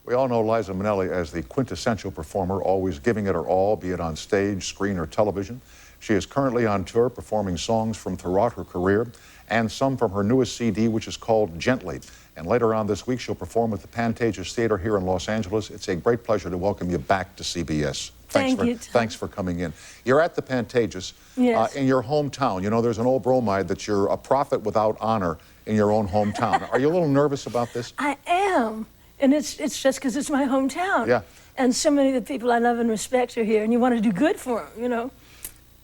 We all know Liza Minnelli as the quintessential performer, always giving it her all, be it on stage, screen, or television. She is currently on tour performing songs from throughout her career and some from her newest CD, which is called Gently. And later on this week, she'll perform with the Pantages Theater here in Los Angeles. It's a great pleasure to welcome you back to CBS. Thank you, Tom. Thanks for coming in. You're at the Pantages in your hometown. You know, there's an old bromide that you're a prophet without honor in your own hometown. Are you a little nervous about this? I am. And it's just because it's my hometown. Yeah. And so many of the people I love and respect are here, and you want to do good for them, you know.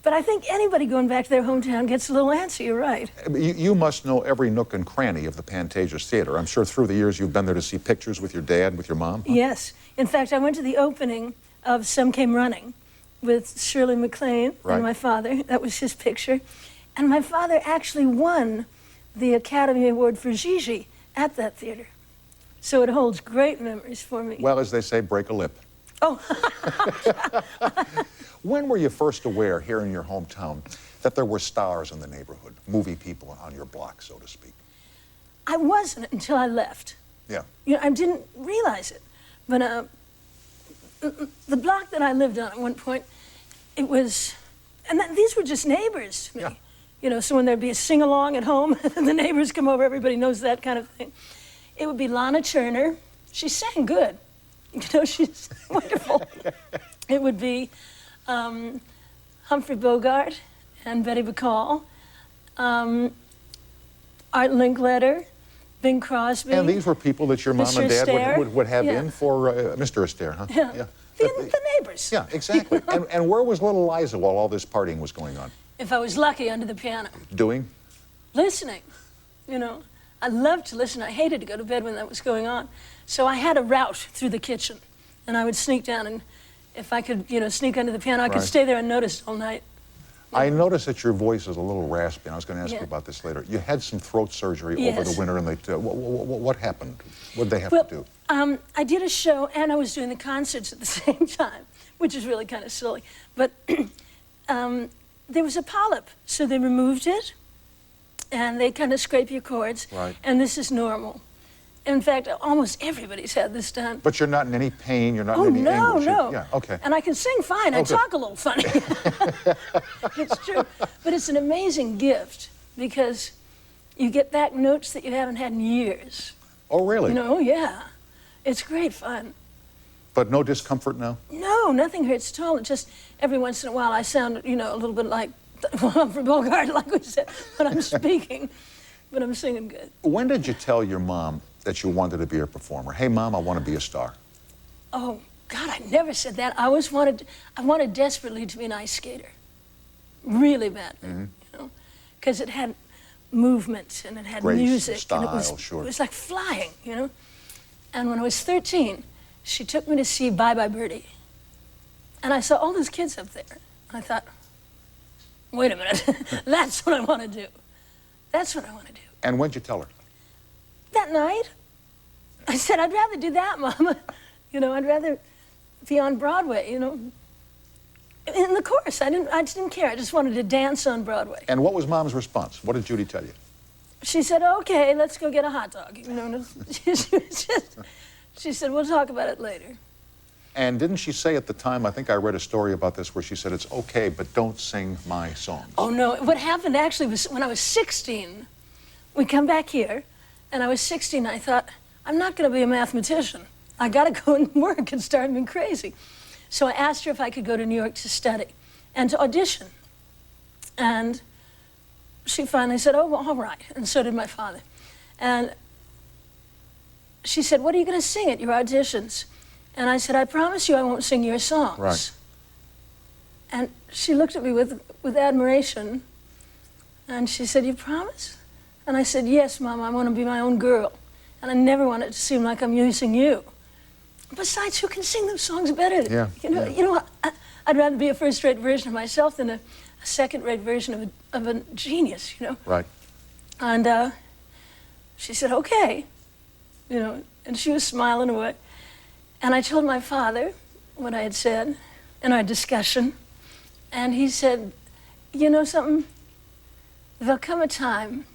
But I think anybody going back to their hometown gets a little antsy, you're right. You must know every nook and cranny of the Pantages Theater. I'm sure through the years you've been there to see pictures with your dad, with your mom. Huh? Yes. In fact, I went to the opening of Some Came Running with Shirley MacLaine and my father. That was his picture. And my father actually won the Academy Award for Gigi at that theater. So it holds great memories for me. Well, as they say, break a lip. Oh. When were you first aware here in your hometown that there were stars in the neighborhood, movie people on your block, so to speak? I wasn't until I left. Yeah. You know, I didn't realize it. But the block that I lived on at one point, it was, and these were just neighbors to me. Yeah. You know, so when there'd be a sing-along at home, and the neighbors come over, everybody knows that kind of thing. It would be Lana Turner. She sang good. You know, she's wonderful. It would be Humphrey Bogart and Betty Bacall, Art Linkletter, Bing Crosby. And these were people that your mom Mr. and dad Astaire. would have in for Mr. Astaire, huh? Yeah. The neighbors. Yeah, exactly. And where was little Liza while all this partying was going on? If I was lucky, under the piano. Doing? Listening, you know. I loved to listen. I hated to go to bed when that was going on. So I had a route through the kitchen, and I would sneak down, and if I could, you know, sneak under the piano, I could stay there unnoticed all night. I noticed that your voice is a little raspy, and I was going to ask you about this later. You had some throat surgery over the winter, and what happened? What did they have to do? I did a show, and I was doing the concerts at the same time, which is really kind of silly. But there was a polyp, so they removed it, and they kind of scrape your cords, and this is normal. In fact, almost everybody's had this done. But you're not in any pain, you're not in any anguish. No. Yeah, okay. And I can sing fine. I talk a little funny. It's true. But it's an amazing gift because you get back notes that you haven't had in years. Oh, really? You know, yeah. It's great fun. But no discomfort now? No, nothing hurts at all. It's just every once in a while I sound, you know, a little bit like Humphrey Bogart, like we said, when I'm speaking. But I'm singing good. When did you tell your mom that you wanted to be a performer? Hey, Mom, I want to be a star. Oh, God, I never said that. I wanted desperately to be an ice skater. Really badly, you know, because it had movement and it had music. Style, and it was like flying, you know. And when I was 13, she took me to see Bye Bye Birdie. And I saw all those kids up there. And I thought, wait a minute, that's what I want to do. That's what I want to do. And when'd you tell her? That night. I said, I'd rather do that, Mama. You know, I'd rather be on Broadway, you know. In the chorus, I didn't care. I just wanted to dance on Broadway. And what was Mom's response? What did Judy tell you? She said, okay, let's go get a hot dog. You know, she said, we'll talk about it later. And didn't she say at the time, I think I read a story about this, where she said, it's okay, but don't sing my songs. Oh, no. What happened actually was when I was 16, we come back here, and I was 16, I thought, I'm not going to be a mathematician. I got to go and work and start being crazy. So I asked her if I could go to New York to study and to audition. And she finally said, oh, well, all right. And so did my father. And she said, what are you going to sing at your auditions? And I said, I promise you I won't sing your songs. Right. And she looked at me with admiration, and she said, you promise? And I said, yes, Mom, I want to be my own girl. And I never want it to seem like I'm using you. Besides, who can sing those songs better? Yeah. You know, I'd rather be a first-rate version of myself than a second-rate version of a genius, you know? Right. And she said, okay. You know, and she was smiling away. And I told my father what I had said in our discussion, and he said, you know something? There'll come a time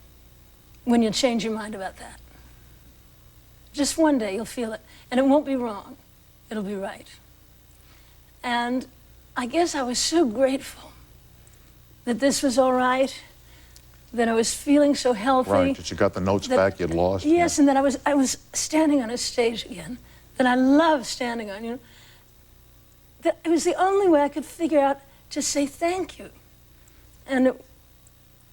when you'll change your mind about that. Just one day you'll feel it. And it won't be wrong. It'll be right. And I guess I was so grateful that this was all right, that I was feeling so healthy. Right, that you got the notes back you'd lost. Yes, and that I was standing on a stage again, that I love standing on, you know. That it was the only way I could figure out to say thank you. And,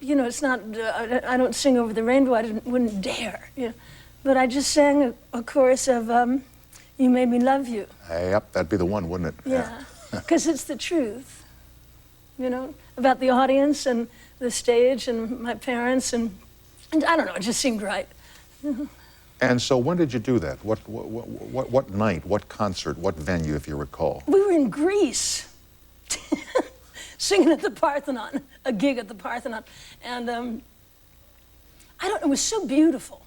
you know, it's not, I don't sing over the rainbow, wouldn't dare, you know. But I just sang a chorus of, You Made Me Love You. Yep, that'd be the one, wouldn't it? Yeah, because it's the truth, you know, about the audience and the stage and my parents, and I don't know, it just seemed right. And so when did you do that? What night, what concert, what venue, if you recall? We were in Greece, singing at the Parthenon, a gig at the Parthenon, and I don't know, it was so beautiful,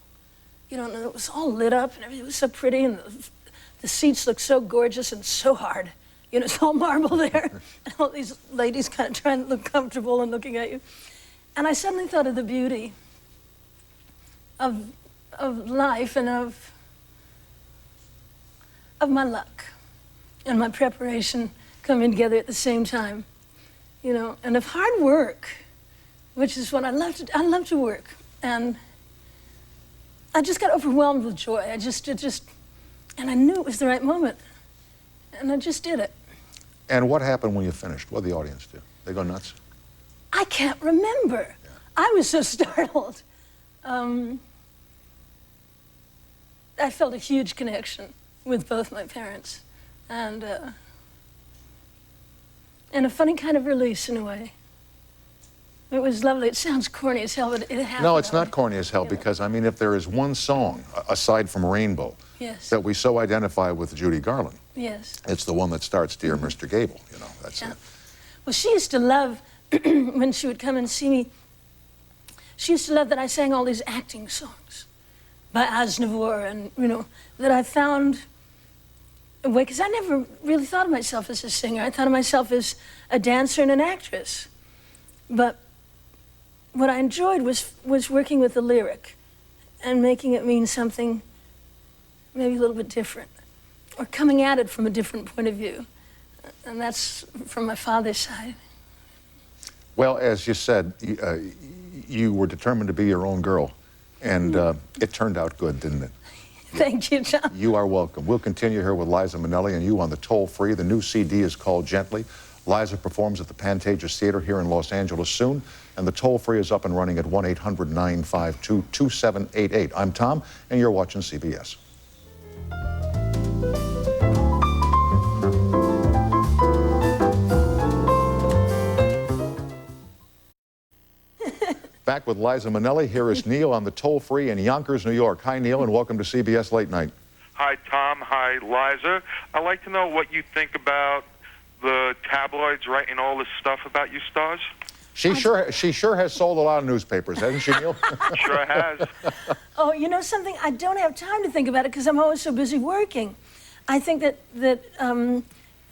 you know, and it was all lit up and everything, it was so pretty, and the seats looked so gorgeous and so hard. You know, it's all marble there, and all these ladies kind of trying to look comfortable and looking at you. And I suddenly thought of the beauty of life and of my luck and my preparation coming together at the same time, you know, and of hard work, which is what I love to do. I love to work, and I just got overwhelmed with joy. And I knew it was the right moment, and I just did it. And what happened when you finished? What did the audience do? They go nuts? I can't remember. Yeah. I was so startled. I felt a huge connection with both my parents, and a funny kind of release in a way. It was lovely. It sounds corny as hell, but it happened. No, it's not corny as hell, because, I mean, if there is one song, aside from Rainbow, yes, that we so identify with Judy Garland, yes, it's the one that starts, Dear Mr. Gable, you know, that's it. Well, she used to love, when she would come and see me, she used to love that I sang all these acting songs by Aznavour, and, you know, that I found a way, because I never really thought of myself as a singer. I thought of myself as a dancer and an actress. But what I enjoyed was working with the lyric and making it mean something maybe a little bit different, or coming at it from a different point of view. And that's from my father's side. Well, as you said, you were determined to be your own girl, and it turned out good, didn't it? Thank you, Tom. You are welcome. We'll continue here with Liza Minnelli and you on the toll-free. The new CD is called Gently. Liza performs at the Pantages Theater here in Los Angeles soon, and the toll-free is up and running at 1-800-952-2788. I'm Tom, and you're watching CBS. Back with Liza Minnelli. Here is Neil on the toll-free in Yonkers, New York. Hi, Neil, and welcome to CBS Late Night. Hi, Tom. Hi, Liza. I'd like to know what you think about the tabloids writing all this stuff about you stars. She sure has sold a lot of newspapers, hasn't she, Neil? Sure has. Oh, you know something? I don't have time to think about it because I'm always so busy working. I think that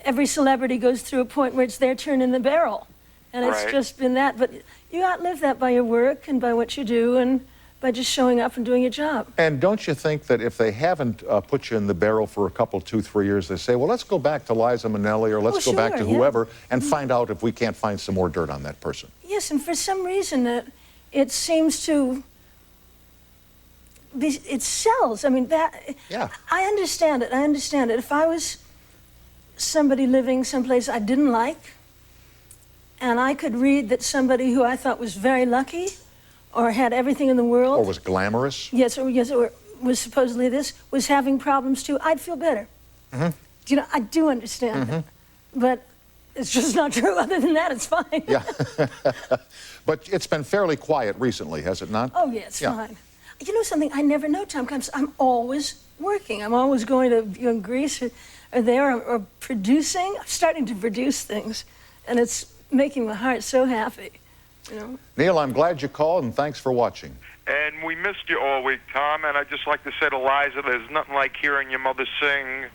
every celebrity goes through a point where it's their turn in the barrel. And it's just been that. But you outlive that by your work and by what you do and by just showing up and doing your job. And don't you think that if they haven't put you in the barrel for a couple, 2, 3 years, they say, well, let's go back to Liza Minnelli or let's go back to whoever and find out if we can't find some more dirt on that person. Yes, and for some reason it seems to be, it sells. I mean, yeah. I understand it. I understand it. If I was somebody living someplace I didn't like, and I could read that somebody who I thought was very lucky or had everything in the world, or was glamorous, or was supposedly this, was having problems too, I'd feel better. Mm-hmm. You know, I do understand it, but it's just not true. Other than that, it's fine. Yeah. But it's been fairly quiet recently, has it not? Oh, yeah, it's fine. You know something? I never know, Tom, because I'm always working. I'm always going to Greece or there or producing. I'm starting to produce things, and it's making my heart so happy. You know? Neil, I'm glad you called, and thanks for watching. And we missed you all week, Tom, and I'd just like to say to Liza, there's nothing like hearing your mother sing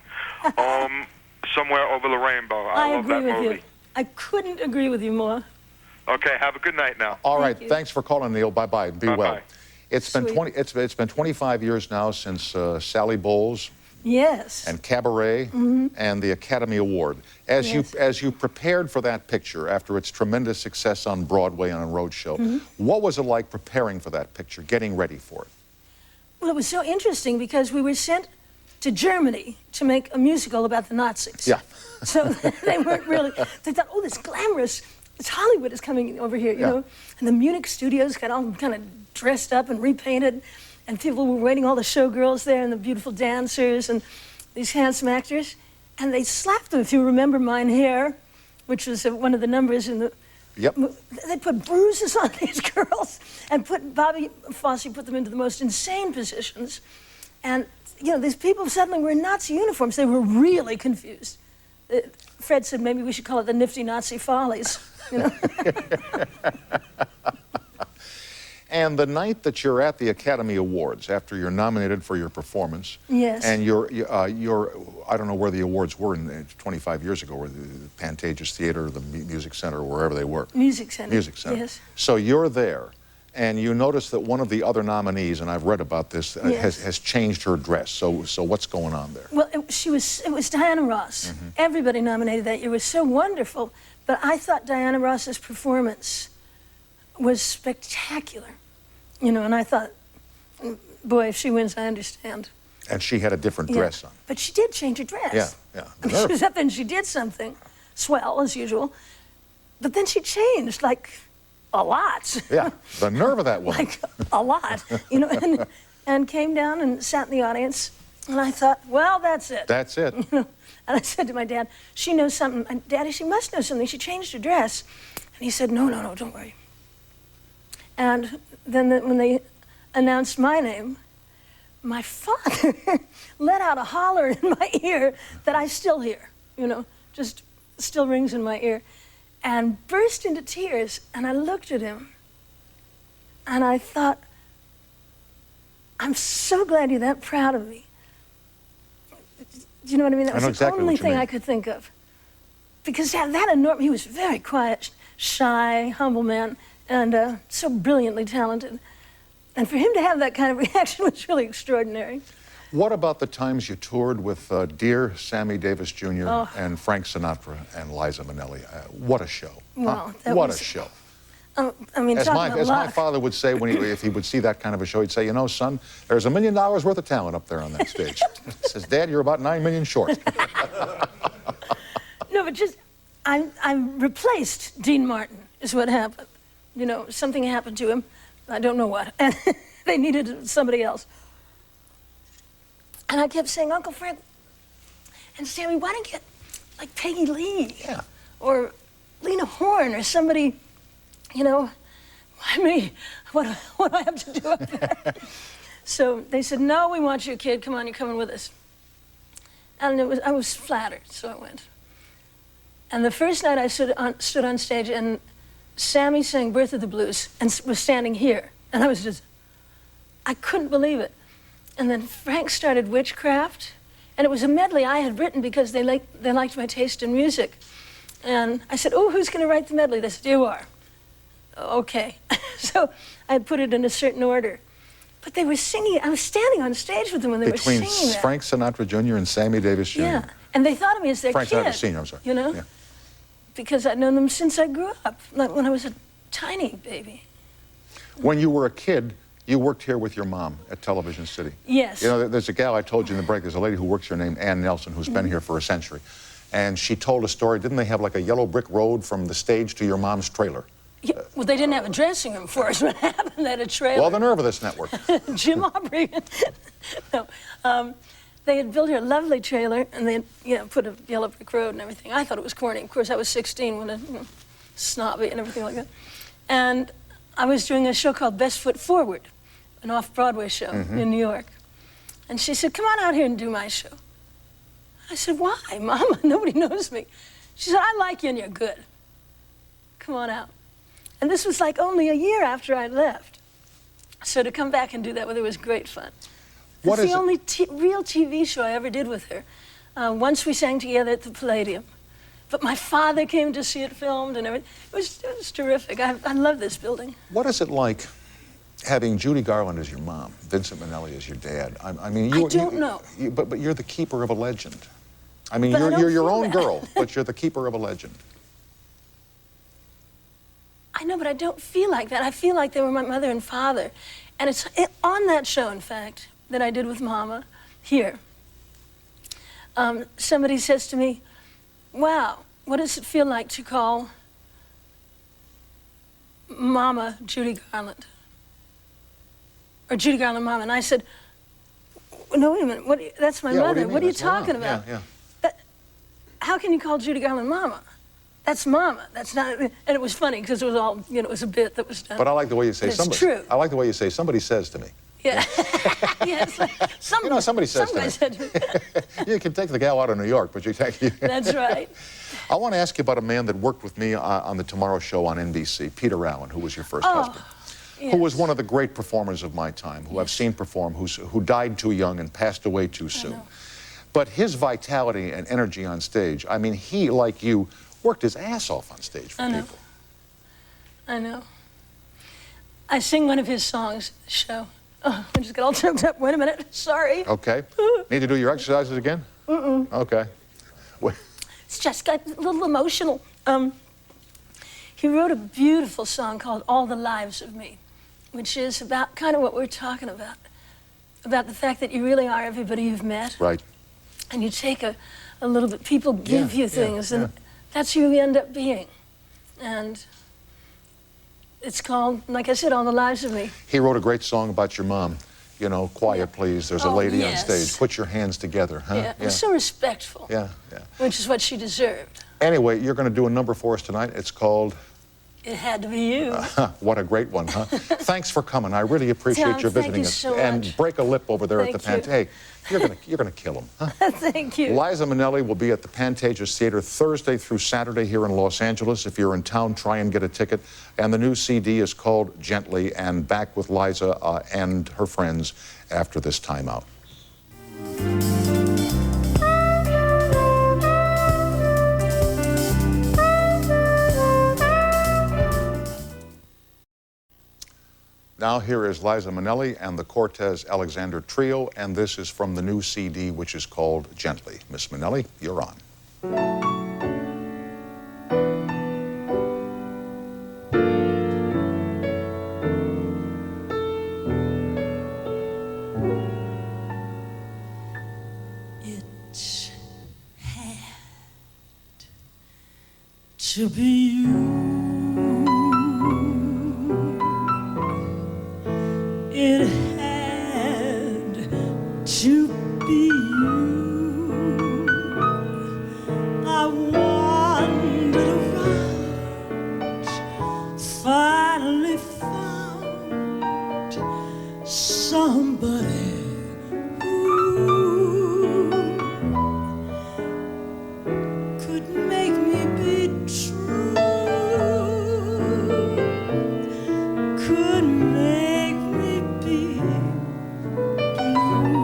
Somewhere Over the Rainbow. I love that movie. I agree with you. I couldn't agree with you more. Okay, have a good night now. All right, thanks for calling, Neil. Bye-bye. Be well. It's been Sweet. it's been 25 years now since Sally Bowles Yes. and Cabaret and the Academy Award. As you prepared for that picture after its tremendous success on Broadway and on Roadshow, what was it like preparing for that picture, getting ready for it? Well, it was so interesting because we were sent to Germany to make a musical about the Nazis. Yeah. So they weren't really, they thought, oh, this glamorous, this Hollywood is coming over here, you know? And the Munich studios got all kind of dressed up and repainted, and people were waiting, all the showgirls there and the beautiful dancers and these handsome actors. And they slapped them, if you remember Mine Hair, which was one of the numbers in the... Yep. They put bruises on these girls and Bobby Fosse put them into the most insane positions. And, you know, these people suddenly were in Nazi uniforms. They were really confused. Fred said maybe we should call it the Nifty Nazi Follies, you know. And the night that you're at the Academy Awards, after you're nominated for your performance, yes, and you're I don't know where the awards were 25 years ago, or the Pantages Theater, the Music Center, or wherever they were. Music Center. Music Center. Yes. So you're there, and you notice that one of the other nominees, and I've read about this, has changed her dress. So what's going on there? Well, it was Diana Ross. Everybody nominated that year. It was so wonderful. But I thought Diana Ross's performance was spectacular. You know, and I thought, boy, if she wins, I understand. And she had a different dress on. But she did change her dress. Yeah. I mean, she was up there and she did something, swell as usual. But then she changed, like, a lot. Yeah, the nerve of that woman. Like, a lot, you know, and came down and sat in the audience. And I thought, well, that's it. That's it. You know? And I said to my dad, she knows something. And, Daddy, she must know something. She changed her dress. And he said, no, don't worry. And then when they announced my name, my father let out a holler in my ear that I still hear, you know, just still rings in my ear, and burst into tears. And I looked at him, and I thought, I'm so glad you're that proud of me. Do you know what I mean? That was the only thing I could think of. Because that enormous, he was very quiet, shy, humble man, and so brilliantly talented. And for him to have that kind of reaction was really extraordinary. What about the times you toured with dear Sammy Davis Jr. and Frank Sinatra and Liza Minnelli? What a show. Wow, what a show. I mean, as my father would say, if he would see that kind of a show, he'd say, you know, son, there's $1 million worth of talent up there on that stage. He says, Dad, you're about 9 million short. No, but just, I replaced Dean Martin, is what happened. You know, something happened to him. I don't know what. And they needed somebody else. And I kept saying, Uncle Frank and Sammy, why don't you get, like, Peggy Lee? Yeah. Or Lena Horne or somebody, you know, why me? What do I have to do up there? So they said, no, we want you, kid. Come on, you're coming with us. And I was flattered, so I went. And the first night I stood on stage, and Sammy sang Birth of the Blues and was standing here. And I couldn't believe it. And then Frank started Witchcraft, and it was a medley I had written because they liked my taste in music. And I said, oh, who's going to write the medley? They said, you are. Okay. So I had put it in a certain order. But they were singing. I was standing on stage with them when they were singing that. Frank Sinatra Jr. and Sammy Davis Jr. Yeah. And they thought of me as their kid. Frank Sinatra Sr., I'm sorry. You know? Yeah. Because I'd known them since I grew up, like when I was a tiny baby. When you were a kid, you worked here with your mom at Television City. Yes. You know, there's a gal I told you in the break, there's a lady who works here named Ann Nelson who's been here for a century. And she told a story, didn't they have like a yellow brick road from the stage to your mom's trailer? Yeah, well, they didn't have a dressing room for us. What happened? They had a trailer. Well, the nerve of this network. Jim Aubrey. No. They had built her a lovely trailer, and they had, put a yellow brick road and everything. I thought it was corny. Of course, I was 16 when it, snobby and everything like that. And I was doing a show called Best Foot Forward, an off-Broadway show in New York. And she said, come on out here and do my show. I said, why, Mama? Nobody knows me. She said, I like you and you're good. Come on out. And this was like only a year after I left. So to come back and do that with her was great fun. It's the only real TV show I ever did with her. Once we sang together at the Palladium. But my father came to see it filmed and everything. It was terrific. I love this building. What is it like having Judy Garland as your mom, Vincent Minnelli as your dad, I mean, I don't know. But you're the keeper of a legend. I mean, But I don't you're your feel own that. girl, but you're the keeper of a legend. I know, but I don't feel like that. I feel like they were my mother and father. And it's on that show, in fact, that I did with Mama here. Somebody says to me, wow, what does it feel like to call Mama Judy Garland? Or Judy Garland Mama? And I said, no, wait a minute, that's my mother. What are you talking about? Yeah. How can you call Judy Garland Mama? That's Mama. That's not. And it was funny because it was all, you know, it was a bit that was done. But I like the way you say somebody. It's true. I like the way you say somebody says to me. Yeah. Yes. You know, somebody says to me. Said to me. You can take the gal out of New York, but you take. That's right. I want to ask you about a man that worked with me on the Tomorrow Show on NBC, Peter Allen, who was your first husband. Yes. Who was one of the great performers of my time, who I've seen perform, who died too young and passed away too soon. But his vitality and energy on stage, I mean, he, like you, worked his ass off on stage for people. I know. I sing one of his songs, the show. Oh, I just got all choked up. Wait a minute. Sorry. Okay. Need to do your exercises again? Okay. It's just got a little emotional. He wrote a beautiful song called All the Lives of Me, which is about kind of what we're talking about the fact that you really are everybody you've met. Right. And you take a little bit, people give you things, and yeah. that's who you end up being. And it's called, like I said, All the Lives of Me. He wrote a great song about your mom. You know, quiet, please. There's a lady on stage. Put your hands together, huh? Yeah, and so respectful. Yeah. Which is what she deserved. Anyway, you're going to do a number for us tonight. It's called... It Had to Be You. What a great one, huh? Thanks for coming. I really appreciate Tom, your visiting thank you us. so And much. break a lip over there at Thank the Pantages. Hey, you're gonna kill him, huh? Thank you. Liza Minnelli will be at the Pantages Theater Thursday through Saturday here in Los Angeles. If you're in town, try and get a ticket. And the new CD is called Gently, and back with Liza and her friends after this time out. Now here is Liza Minnelli and the Cortez Alexander Trio, and this is from the new CD, which is called Gently. Miss Minnelli, you're on. It had to be you. It had to be you. I wandered around, finally found somebody who could make me be true, could make me be blue,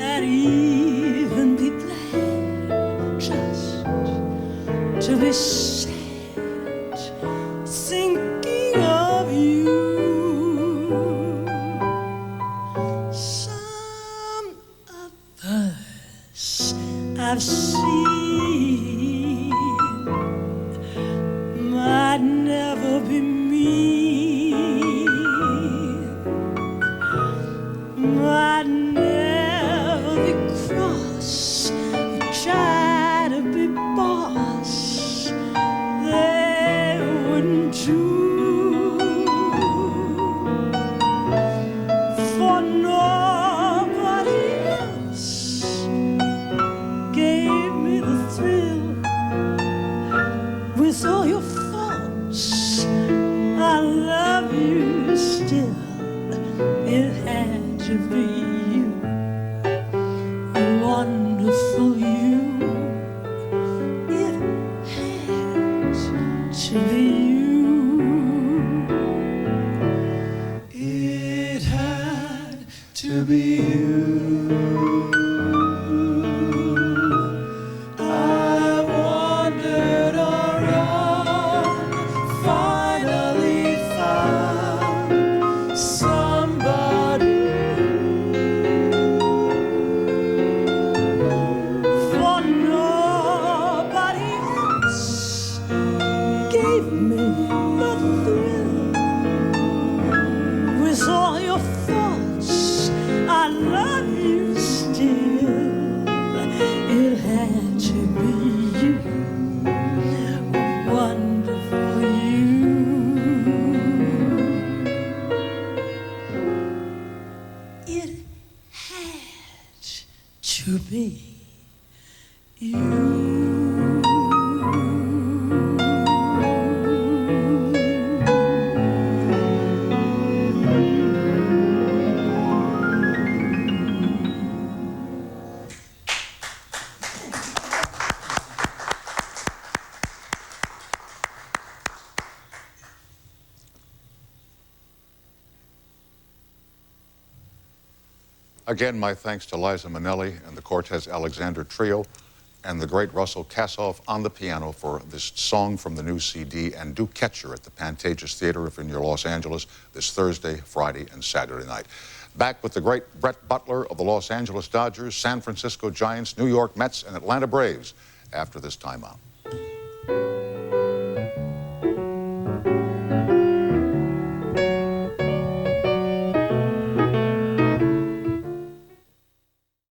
and even be glad just to be sad, thinking of you. Some others I've seen might never be mean, might never be cross, or try to be boss. They wouldn't do, for nobody else gave me the thrill. With all your faults, I love you still. It had to be you, a wonderful you. It had to be you. It had to be you. I wandered around, finally found had to be you. Again, my thanks to Liza Minnelli and the Cortez Alexander Trio and the great Russell Kassoff on the piano for this song from the new CD. And do catch her at the Pantages Theater if you're in Los Angeles this Thursday, Friday, and Saturday night. Back with the great Brett Butler of the Los Angeles Dodgers, San Francisco Giants, New York Mets, and Atlanta Braves after this timeout.